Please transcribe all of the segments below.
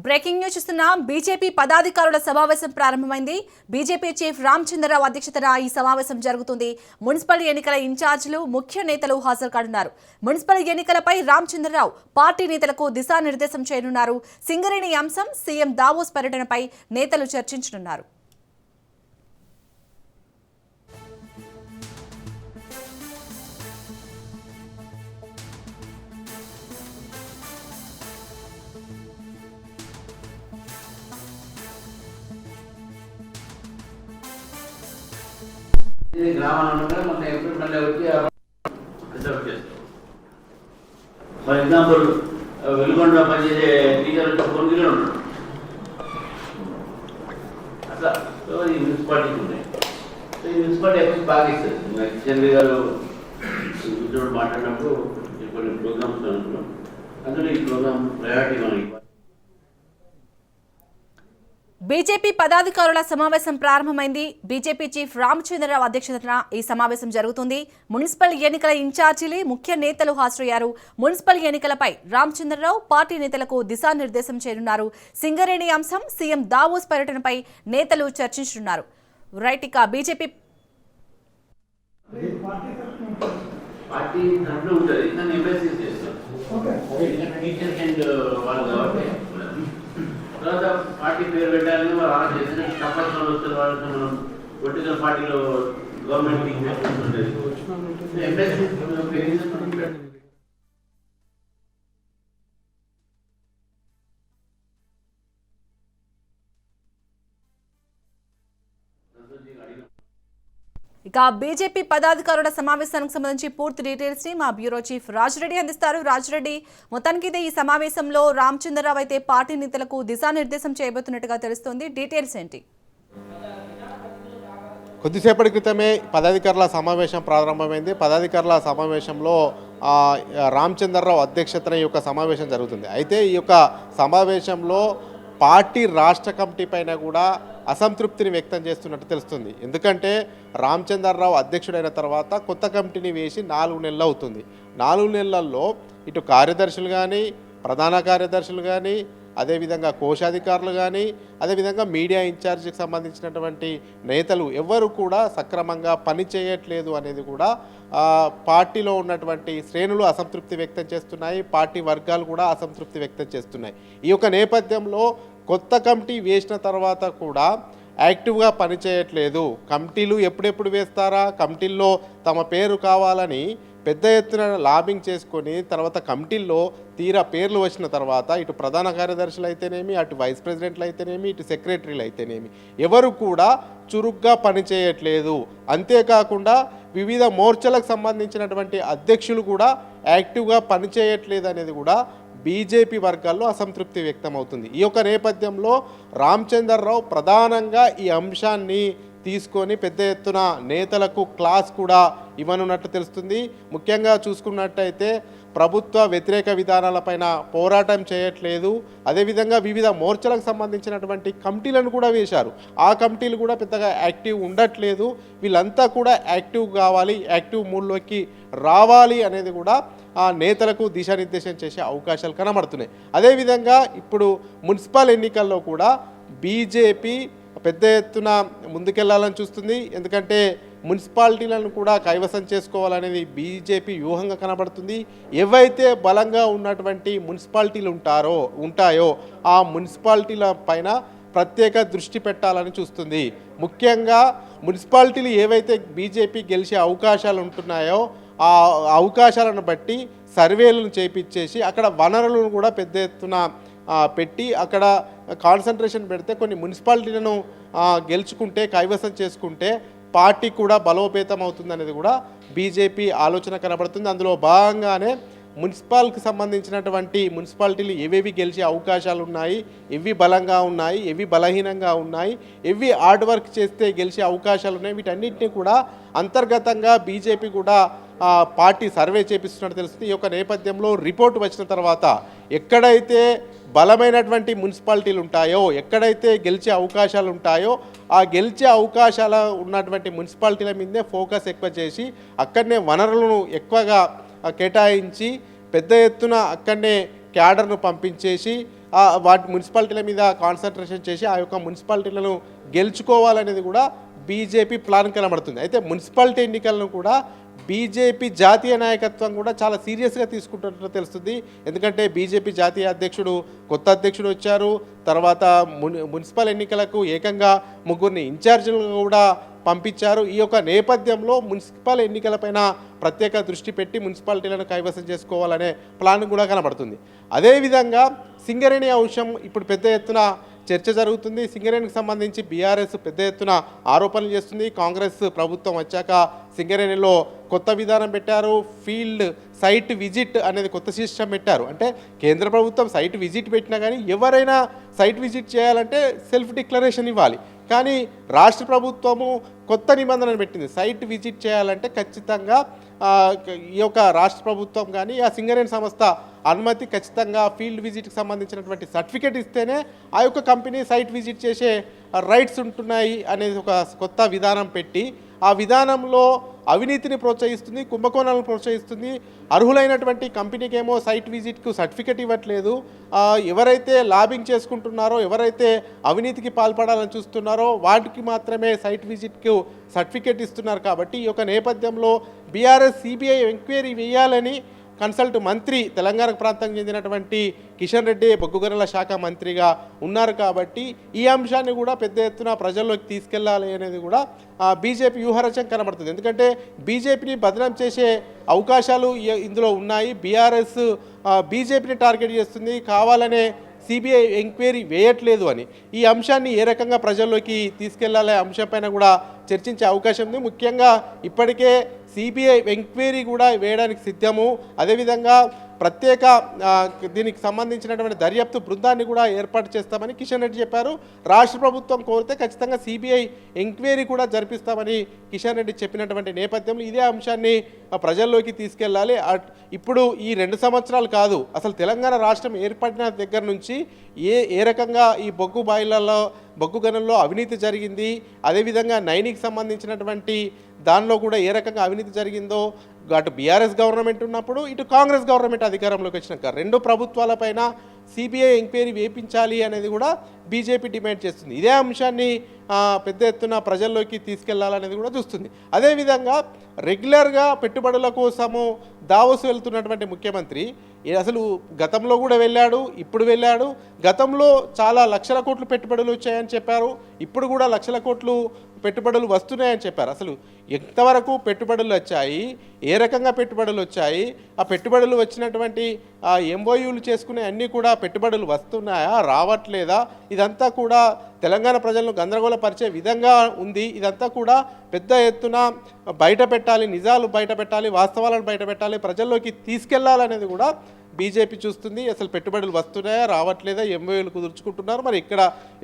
Breaking news చూస్తున్నాం. BJP పదాధికారుల సమావేశం ప్రారంభమైంది. బీజేపీ చీఫ్ రామచంద్రరావు అధ్యక్షతన ఈ సమావేశం జరుగుతుంది. మున్సిపల్ ఎన్నికల ఇన్ఛార్జీలు, ముఖ్య నేతలు హాజరు కానున్నారు. మున్సిపల్ ఎన్నికలపై రామచంద్రరావు పార్టీ నేతలకు దిశానిర్దేశం చేయనున్నారు. సింగరేణి అంశం, సీఎం దావోస్ పర్యటనపై నేతలు చర్చించనున్నారు. ఫర్ ఎగ్జాంపుల్ వెలుగొండ పనిచేసే టీచర్ కొనుగోలు ఉంటాడు అట్లా ఈ మున్సిపాలిటీకి ఉన్నాయి. సో ఈ మున్సిపాలిటీ ఎఫెక్ట్ బాగా ఇస్తుంది. కిషన్ రెడ్డి గారు కూర్చోడు మాట్లాడినప్పుడు కొన్ని ప్రోగ్రామ్స్ అనుకున్నాం. అందులో ఈ ప్రోగ్రామ్ ప్రయారిటీ మనకి. బీజేపీ పదాధికారుల సమావేశం ప్రారంభమైంది. బీజేపీ చీఫ్ రామచంద్రరావు అధ్యక్షతన ఈ సమావేశం జరుగుతుంది. మున్సిపల్ ఎన్నికల ఇన్ఛార్జీలు, ముఖ్య నేతలు హాజరయ్యారు. మున్సిపల్ ఎన్నికలపై రామచంద్రరావు పార్టీ నేతలకు దిశానిర్దేశం చేయనున్నారు. సింగరేణి అంశం, సీఎం దావోస్ పర్యటనపై నేతలు చర్చించనున్నారు. రైట్, ఇక బీజేపీ తర్వాత పార్టీ పేరు పెట్టాలని వాళ్ళు ఆలోచన చేసిన తప్పనిసరి వస్తున్న వాళ్ళకి మనం పొలిటికల్ పార్టీలో గవర్నమెంట్ ఇక బీజేపీ పదాధికారుల సమావేశానికి సంబంధించి పూర్తి డీటెయిల్స్ ని మా బ్యూరో చీఫ్ రాజరెడ్డి అందిస్తారు. రాజరెడ్డి, మొత్తానికి ఈ సమావేశంలో రామచంద్రరావు అయితే పార్టీ నేతలకు దిశానిర్దేశం చేయబోతున్నట్టుగా తెలుస్తోంది. డీటెయిల్స్ ఏంటి? కొద్దిసేపటి క్రితమే పదాధికారుల సమావేశం ప్రారంభమైంది. పదాధికారుల సమావేశంలో రామచంద్రరావు అధ్యక్షతన ఈ యొక్క సమావేశం జరుగుతుంది. అయితే ఈ యొక్క సమావేశంలో పార్టీ రాష్ట్ర కమిటీ పైన కూడా అసంతృప్తిని వ్యక్తం చేస్తున్నట్టు తెలుస్తుంది. ఎందుకంటే రామచంద్రరావు అధ్యక్షుడైన తర్వాత కొత్త కమిటీని వేసి 4 నెలలు అవుతుంది. 4 నెలల్లో ఇటు కార్యదర్శులు కానీ, ప్రధాన కార్యదర్శులు కానీ, అదేవిధంగా కోశాధికారులు కానీ, అదేవిధంగా మీడియా ఇన్ఛార్జికి సంబంధించినటువంటి నేతలు ఎవరు కూడా సక్రమంగా పని చేయట్లేదు అనేది కూడా పార్టీలో ఉన్నటువంటి శ్రేణులు అసంతృప్తి వ్యక్తం చేస్తున్నాయి. పార్టీ వర్గాలు కూడా అసంతృప్తి వ్యక్తం చేస్తున్నాయి. ఈ యొక్క నేపథ్యంలో కొత్త కమిటీ వేసిన తర్వాత కూడా యాక్టివ్గా పనిచేయట్లేదు. కమిటీలు ఎప్పుడెప్పుడు వేస్తారా, కమిటీల్లో తమ పేరు కావాలని పెద్ద ఎత్తున లాబింగ్ చేసుకొని తర్వాత కమిటీల్లో తీరా పేర్లు వచ్చిన తర్వాత ఇటు ప్రధాన కార్యదర్శులు అయితేనేమి, అటు వైస్ ప్రెసిడెంట్లు అయితేనేమి, ఇటు సెక్రటరీలు అయితేనేమి ఎవరు కూడా చురుగ్గా పనిచేయట్లేదు. అంతేకాకుండా వివిధ మోర్చలకు సంబంధించినటువంటి అధ్యక్షులు కూడా యాక్టివ్గా పనిచేయట్లేదు అనేది కూడా బీజేపీ వర్గాల్లో అసంతృప్తి వ్యక్తం అవుతుంది. ఈ యొక్క నేపథ్యంలో రామచంద్రరావు ప్రధానంగా ఈ అంశాన్ని తీసుకొని పెద్ద ఎత్తున నేతలకు క్లాస్ కూడా ఇవ్వనున్నట్లు తెలుస్తుంది. ముఖ్యంగా చూసుకున్నట్టయితే ప్రభుత్వ వ్యతిరేక విధానాలపైన పోరాటం చేయట్లేదు. అదేవిధంగా వివిధ మోర్చలకు సంబంధించినటువంటి కమిటీలను కూడా వేశారు. ఆ కమిటీలు కూడా పెద్దగా యాక్టివ్ ఉండట్లేదు. వీళ్ళంతా కూడా యాక్టివ్ కావాలి, యాక్టివ్ మూడ్లోకి రావాలి అనేది కూడా ఆ నేతలకు దిశానిర్దేశం చేసే అవకాశాలు కనబడుతున్నాయి. అదేవిధంగా ఇప్పుడు మున్సిపల్ ఎన్నికల్లో కూడా బీజేపీ పెద్ద ఎత్తున ముందుకెళ్లాలని చూస్తుంది. ఎందుకంటే మున్సిపాలిటీలను కూడా కైవసం చేసుకోవాలనేది బీజేపీ వ్యూహంగా కనబడుతుంది. ఏవైతే బలంగా ఉన్నటువంటి మున్సిపాలిటీలు ఉంటాయో ఆ మున్సిపాలిటీల పైన ప్రత్యేక దృష్టి పెట్టాలని చూస్తుంది. ముఖ్యంగా మున్సిపాలిటీలు ఏవైతే బీజేపీ గెలిచే అవకాశాలు ఉంటున్నాయో ఆ అవకాశాలను బట్టి సర్వేలను చేపించేసి అక్కడ వనరులను కూడా పెద్ద ఎత్తున పెట్టి అక్కడ కాన్సన్ట్రేషన్ పెడితే కొన్ని మున్సిపాలిటీలను గెలుచుకుంటే, కైవసం చేసుకుంటే పార్టీ కూడా బలోపేతం అవుతుంది అనేది కూడా బీజేపీ ఆలోచన కనబడుతుంది. అందులో భాగంగానే మున్సిపాల్కి సంబంధించినటువంటి మున్సిపాలిటీలు ఏవేవి గెలిచే అవకాశాలు ఉన్నాయి, ఎవి బలంగా ఉన్నాయి, ఎవి బలహీనంగా ఉన్నాయి, ఎవి హార్డ్ వర్క్ చేస్తే గెలిచే అవకాశాలు ఉన్నాయి, వీటన్నిటిని కూడా అంతర్గతంగా బీజేపీ కూడా పార్టీ సర్వే చేపిస్తున్నట్టు తెలుస్తుంది. ఈ యొక్క నేపథ్యంలో రిపోర్ట్ వచ్చిన తర్వాత ఎక్కడైతే బలమైనటువంటి మున్సిపాలిటీలు ఉంటాయో, ఎక్కడైతే గెలిచే అవకాశాలు ఉంటాయో ఆ గెలిచే అవకాశాలు ఉన్నటువంటి మున్సిపాలిటీల మీదే ఫోకస్ ఎక్కువ చేసి అక్కడనే వనరులను ఎక్కువగా కేటాయించి పెద్ద ఎత్తున అక్కడనే క్యాడర్ను పంపించేసి వాటి మున్సిపాలిటీల మీద కాన్సన్ట్రేషన్ చేసి ఆ యొక్క మున్సిపాలిటీలను గెలుచుకోవాలనేది కూడా బీజేపీ ప్లాన్ కనబడుతుంది. అయితే మున్సిపాలిటీ ఎన్నికలను కూడా బీజేపీ జాతీయ నాయకత్వం కూడా చాలా సీరియస్గా తీసుకుంటున్నట్టు తెలుస్తుంది. ఎందుకంటే బీజేపీ జాతీయ అధ్యక్షుడు కొత్త అధ్యక్షుడు వచ్చారు. తర్వాత మున్సిపల్ ఎన్నికలకు ఏకంగా 3 ఇన్ఛార్జీలు కూడా పంపించారు. ఈ యొక్క నేపథ్యంలో మున్సిపల్ ఎన్నికలపైన ప్రత్యేక దృష్టి పెట్టి మున్సిపాలిటీలను కైవసం చేసుకోవాలనే ప్లాన్ కూడా కనబడుతుంది. అదేవిధంగా సింగరేణి అంశం ఇప్పుడు పెద్ద ఎత్తున చర్చ జరుగుతుంది. సింగరేణికి సంబంధించి బీఆర్ఎస్ పెద్ద ఎత్తున ఆరోపణలు చేస్తుంది. కాంగ్రెస్ ప్రభుత్వం వచ్చాక సింగరేణిలో కొత్త విధానం పెట్టారు. ఫీల్డ్ సైట్ విజిట్ అనేది కొత్త సిస్టమ్ పెట్టారు. అంటే కేంద్ర ప్రభుత్వం సైట్ విజిట్ పెట్టినా కానీ ఎవరైనా సైట్ విజిట్ చేయాలంటే సెల్ఫ్ డిక్లరేషన్ ఇవ్వాలి. కానీ రాష్ట్ర ప్రభుత్వము కొత్త నిబంధనలు పెట్టింది. సైట్ విజిట్ చేయాలంటే ఖచ్చితంగా ఈ యొక్క రాష్ట్ర ప్రభుత్వం కానీ ఆ సింగరేణి సంస్థ అనుమతి ఖచ్చితంగా ఫీల్డ్ విజిట్కి సంబంధించినటువంటి సర్టిఫికేట్ ఇస్తేనే ఆ యొక్క కంపెనీ సైట్ విజిట్ చేసే రైట్స్ ఉంటున్నాయి అనేది ఒక కొత్త విధానం పెట్టి ఆ విధానంలో అవినీతిని ప్రోత్సహిస్తుంది, కుంభకోణాలను ప్రోత్సహిస్తుంది. అర్హులైనటువంటి కంపెనీకి ఏమో సైట్ విజిట్కు సర్టిఫికేట్ ఇవ్వట్లేదు. ఎవరైతే లాబింగ్ చేసుకుంటున్నారో, ఎవరైతే అవినీతికి పాల్పడాలని చూస్తున్నారో వాటికి మాత్రమే సైట్ విజిట్కు సర్టిఫికేట్ ఇస్తున్నారు. కాబట్టి ఈ యొక్క నేపథ్యంలో బీఆర్ఎస్ సిబిఐ ఎంక్వైరీ వేయాలని కన్సల్ట్ మంత్రి తెలంగాణ ప్రాంతానికి చెందినటువంటి కిషన్ రెడ్డి బొగ్గు గనుల శాఖ మంత్రిగా ఉన్నారు. కాబట్టి ఈ అంశాన్ని కూడా పెద్ద ఎత్తున ప్రజల్లోకి తీసుకెళ్లాలి అనేది కూడా బీజేపీ వ్యూహరచన కనబడుతుంది. ఎందుకంటే బీజేపీని బదనాం చేసే అవకాశాలు ఇందులో ఉన్నాయి. బీఆర్ఎస్ బీజేపీని టార్గెట్ చేస్తుంది, కావాలనే సిబిఐ ఎంక్వైరీ వేయట్లేదు అని. ఈ అంశాన్ని ఏ రకంగా ప్రజల్లోకి తీసుకెళ్లాలనే అంశంపైన కూడా చర్చించే అవకాశం ఉంది. ముఖ్యంగా ఇప్పటికే సిబిఐ ఎంక్వైరీ కూడా వేయడానికి సిద్ధము. అదేవిధంగా ప్రత్యేక దీనికి సంబంధించినటువంటి దర్యాప్తు బృందాన్ని కూడా ఏర్పాటు చేస్తామని కిషన్ రెడ్డి చెప్పారు. రాష్ట్ర ప్రభుత్వం కోరితే ఖచ్చితంగా సిబిఐ ఎంక్వైరీ కూడా జరిపిస్తామని కిషన్ రెడ్డి చెప్పినటువంటి నేపథ్యంలో ఇదే అంశాన్ని ప్రజల్లోకి తీసుకెళ్లాలి. ఇప్పుడు ఈ 2 సంవత్సరాలు కాదు, అసలు తెలంగాణ రాష్ట్రం ఏర్పడిన దగ్గర నుంచి ఏ రకంగా ఈ బొగ్గు గనుల్లో అవినీతి జరిగింది, అదేవిధంగా నైనికి సంబంధించినటువంటి దానిలో కూడా ఏ రకంగా అవినీతి జరిగిందో అటు బీఆర్ఎస్ గవర్నమెంట్ ఉన్నప్పుడు ఇటు కాంగ్రెస్ గవర్నమెంట్ అధికారంలోకి వచ్చినాక 2 ప్రభుత్వాలపైన సిబిఐ ఎంక్వైరీ వేయించాలి అనేది కూడా బీజేపీ డిమాండ్ చేస్తుంది. ఇదే అంశాన్ని పెద్ద ఎత్తున ప్రజల్లోకి తీసుకెళ్లాలనేది కూడా చూస్తుంది. అదేవిధంగా రెగ్యులర్గా పెట్టుబడుల కోసము దావోస్ వెళ్తున్నటువంటి ముఖ్యమంత్రి అసలు గతంలో కూడా వెళ్ళాడు, ఇప్పుడు వెళ్ళాడు. గతంలో చాలా లక్షల కోట్లు పెట్టుబడులు వచ్చాయని చెప్పారు, ఇప్పుడు కూడా లక్షల కోట్లు పెట్టుబడులు వస్తున్నాయని చెప్పారు. అసలు ఎంతవరకు పెట్టుబడులు వచ్చాయి, ఏ రకంగా పెట్టుబడులు వచ్చాయి, ఆ పెట్టుబడులు వచ్చినటువంటి ఎంఓయూలు చేసుకునే అన్నీ కూడా పెట్టుబడులు వస్తున్నాయా, రావట్లేదా, ఇదంతా కూడా తెలంగాణ ప్రజలను గందరగోళపరిచే విధంగా ఉంది. ఇదంతా కూడా పెద్ద ఎత్తున బయట పెట్టాలి, నిజాలు బయట పెట్టాలి, వాస్తవాలను బయట పెట్టాలి, ప్రజల్లోకి తీసుకెళ్లాలనేది కూడా బీజేపీ చూస్తుంది. అసలు పెట్టుబడులు వస్తున్నాయా, రావట్లేదా, ఎంఓయూలు కుదుర్చుకుంటున్నారు, మరి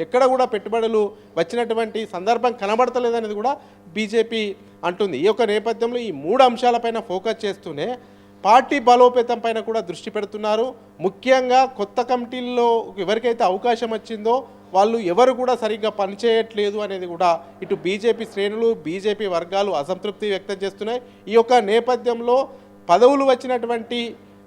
ఎక్కడ కూడా పెట్టుబడులు వచ్చినటువంటి సందర్భం కనబడతలేదనేది కూడా బీజేపీ అంటుంది. ఈ యొక్క నేపథ్యంలో ఈ 3 అంశాలపైన ఫోకస్ చేస్తూనే పార్టీ బలోపేతం పైన కూడా దృష్టి పెడుతున్నారు. ముఖ్యంగా కొత్త కమిటీల్లో ఎవరికైతే అవకాశం వచ్చిందో వాళ్ళు ఎవరు కూడా సరిగ్గా పనిచేయట్లేదు అనేది కూడా ఇటు బీజేపీ శ్రేణులు, బీజేపీ వర్గాలు అసంతృప్తి వ్యక్తం చేస్తున్నాయి. ఈ యొక్క నేపథ్యంలో పదవులు వచ్చినటువంటి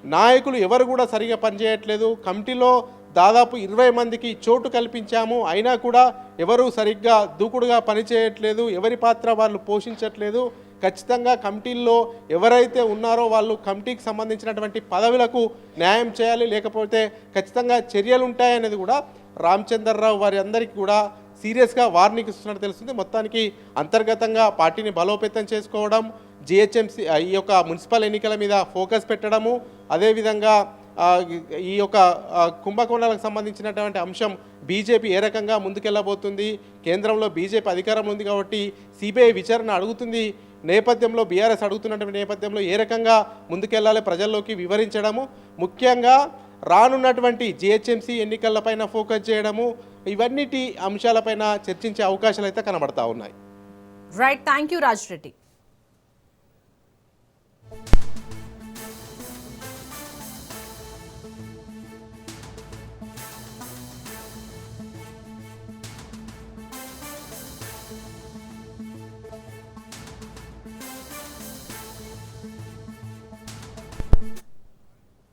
నాయకులు ఎవరు కూడా సరిగ్గా పనిచేయట్లేదు. కమిటీలో దాదాపు 20 మందికి చోటు కల్పించాము, అయినా కూడా ఎవరు సరిగ్గా దూకుడుగా పనిచేయట్లేదు, ఎవరి పాత్ర వాళ్ళు పోషించట్లేదు. ఖచ్చితంగా కమిటీల్లో ఎవరైతే ఉన్నారో వాళ్ళు కమిటీకి సంబంధించినటువంటి పదవులకు న్యాయం చేయాలి, లేకపోతే ఖచ్చితంగా చర్యలు ఉంటాయనేది కూడా రామచంద్రరావు వారి అందరికీ కూడా సీరియస్గా వార్నింగ్ ఇస్తున్నట్టు తెలుస్తుంది. మొత్తానికి అంతర్గతంగా పార్టీని బలోపేతం చేసుకోవడం, జిహెచ్ఎంసీ ఈ యొక్క మున్సిపల్ ఎన్నికల మీద ఫోకస్ పెట్టడము, అదేవిధంగా ఈ యొక్క కుంభకోణాలకు సంబంధించినటువంటి అంశం బీజేపీ ఏ రకంగా ముందుకెళ్ళబోతుంది, కేంద్రంలో బీజేపీ అధికారం ఉంది కాబట్టి సిబిఐ విచారణ అడుగుతుంది నేపథ్యంలో, బీఆర్ఎస్ అడుగుతున్నటువంటి నేపథ్యంలో ఏ రకంగా ముందుకెళ్లాలి ప్రజల్లోకి వివరించడము, ముఖ్యంగా రానున్నటువంటి జిహెచ్ఎంసీ ఎన్నికలపైన ఫోకస్ చేయడము, ఇవన్నిటి అంశాలపైన చర్చించే అవకాశాలు అయితే కనబడతా ఉన్నాయి. Right, thank you Raj Reddy.